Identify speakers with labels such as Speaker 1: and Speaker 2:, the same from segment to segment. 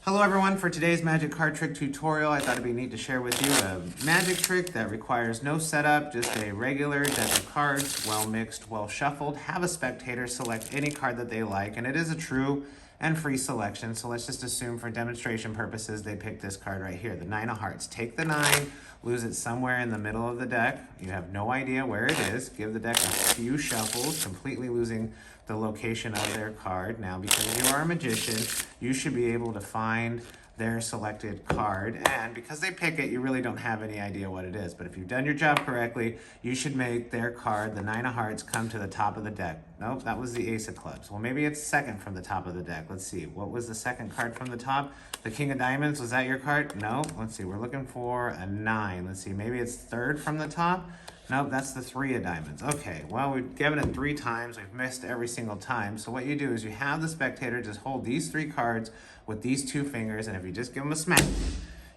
Speaker 1: Hello everyone, for today's magic card trick tutorial, I thought it'd be neat to share with you a magic trick that requires no setup, just a regular deck of cards, well mixed, well shuffled. Have a spectator select any card that they like, and it is a true and free selection, so let's just assume for demonstration purposes they pick this card right here, the 9 of hearts. Take the 9, lose it somewhere in the middle of the deck. You have no idea where it is. Give the deck a few shuffles, completely losing the location of their card. Now, because you are a magician, you should be able to find their selected card, and because they pick it, you really don't have any idea what it is. But if you've done your job correctly, you should make their card, the 9 of hearts, come to the top of the deck. Nope, that was the ace of clubs. Well, maybe it's second from the top of the deck. Let's see, what was the second card from the top? The king of diamonds, was that your card? No, let's see, we're looking for a 9. Let's see, maybe it's third from the top? Nope, that's the 3 of diamonds. Okay, well, we've given it 3 times. We've missed every single time. So what you do is you have the spectator just hold these 3 cards with these 2 fingers, and if you just give them a smack,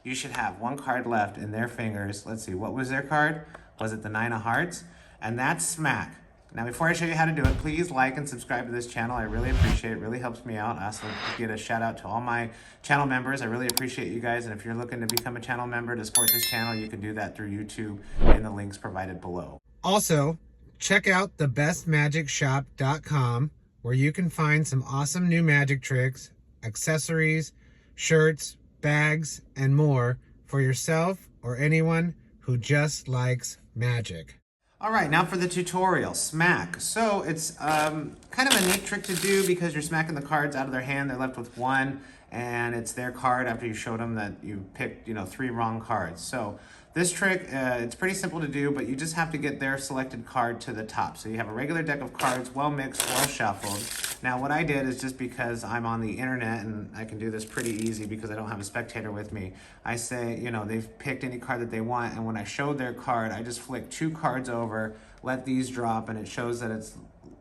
Speaker 1: you should have 1 card left in their fingers. Let's see, what was their card? Was it the 9 of hearts? And that's smack. Now, before I show you how to do it, please like and subscribe to this channel. I really appreciate it. It really helps me out. I also get a shout out to all my channel members. I really appreciate you guys. And if you're looking to become a channel member to support this channel, you can do that through YouTube in the links provided below. Also, check out thebestmagicshop.com, where you can find some awesome new magic tricks, accessories, shirts, bags, and more for yourself or anyone who just likes magic. All right, now for the tutorial, smack. So it's kind of a neat trick to do because you're smacking the cards out of their hand. They're left with 1, and it's their card after you showed them that you picked, 3 wrong cards. So this trick, it's pretty simple to do, but you just have to get their selected card to the top. So you have a regular deck of cards, well mixed, well shuffled. Now what I did is, just because I'm on the internet and I can do this pretty easy because I don't have a spectator with me, I say, they've picked any card that they want, and when I showed their card, I just flick 2 cards over, let these drop, and it shows that it's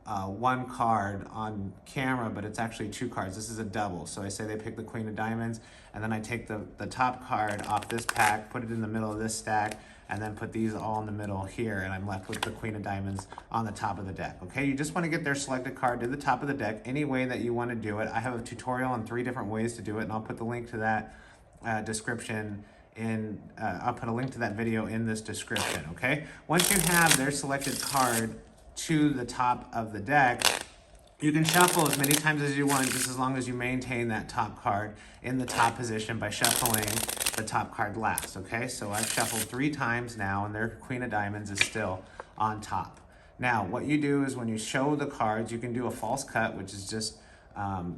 Speaker 1: 1 card on camera, but it's actually 2 cards. This is a double. So I say they pick the queen of diamonds, and then I take the top card off this pack, put it in the middle of this stack, and then put these all in the middle here, and I'm left with the queen of diamonds on the top of the deck. Okay, you just want to get their selected card to the top of the deck any way that you want to do it. I have a tutorial on 3 different ways to do it, and I'll put the link to that description in, I'll put a link to that video in this description, okay? Once you have their selected card to the top of the deck, you can shuffle as many times as you want, just as long as you maintain that top card in the top position by shuffling the top card last, okay? So I've shuffled 3 times now, and their queen of diamonds is still on top. Now, what you do is when you show the cards, you can do a false cut, which is just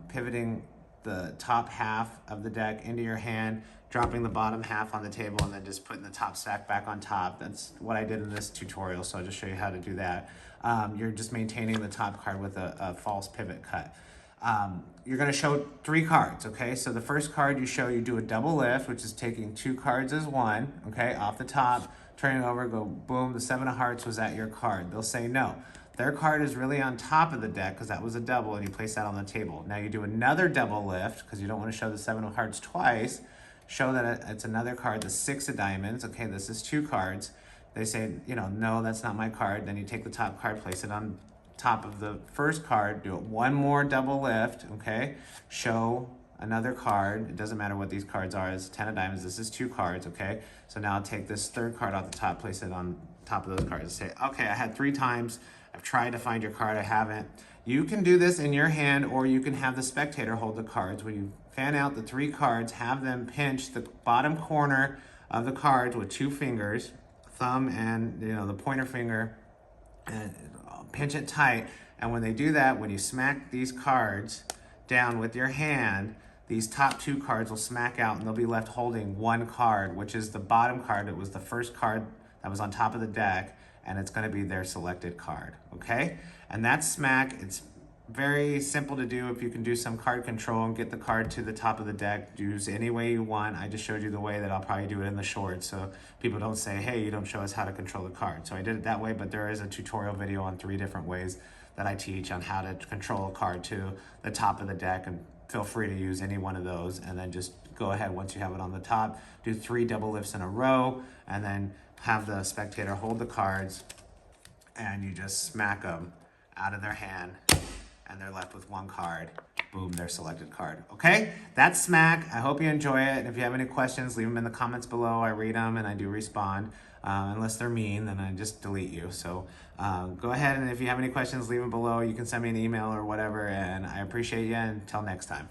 Speaker 1: pivoting the top half of the deck into your hand, dropping the bottom half on the table, and then just putting the top stack back on top. That's what I did in this tutorial, so I'll just show you how to do that. You're just maintaining the top card with a false pivot cut. You're going to show 3 cards, okay? So the first card you show, you do a double lift, which is taking 2 cards as 1, okay, off the top, turning over, go boom, the 7 of hearts was at your card. They'll say no. Their card is really on top of the deck because that was a double, and you place that on the table. Now you do another double lift because you don't want to show the 7 of hearts twice. Show that it's another card, the 6 of diamonds. Okay, this is 2 cards. They say, no, that's not my card. Then you take the top card, place it on top of the first card, do it 1 more double lift, okay? Show another card. It doesn't matter what these cards are. It's 10 of diamonds. This is 2 cards, okay? So now I'll take this 3rd card off the top, place it on top of those cards. Say, okay, I had 3 times. I've tried to find your card. I haven't. You can do this in your hand, or you can have the spectator hold the cards. When you fan out the 3 cards, have them pinch the bottom corner of the cards with 2 fingers, thumb and the pointer finger, and pinch it tight. And when they do that, when you smack these cards down with your hand, these top 2 cards will smack out, and they'll be left holding 1 card, which is the bottom card. It was the first card that was on top of the deck, and it's going to be their selected card, okay? And that's smack. It's very simple to do. If you can do some card control and get the card to the top of the deck, use any way you want. I just showed you the way that I'll probably do it in the shorts, so people don't say, hey, you don't show us how to control the card. So I did it that way, but there is a tutorial video on 3 different ways that I teach on how to control a card to the top of the deck, and feel free to use any one of those. And then just go ahead, once you have it on the top, do 3 double lifts in a row, and then have the spectator hold the cards, and you just smack them out of their hand, and they're left with one card. Boom, their selected card. Okay, that's Smack. I hope you enjoy it. And if you have any questions, leave them in the comments below. I read them and I do respond. Unless they're mean, then I just delete you. So go ahead, and if you have any questions, leave them below. You can send me an email or whatever, and I appreciate you. Until next time.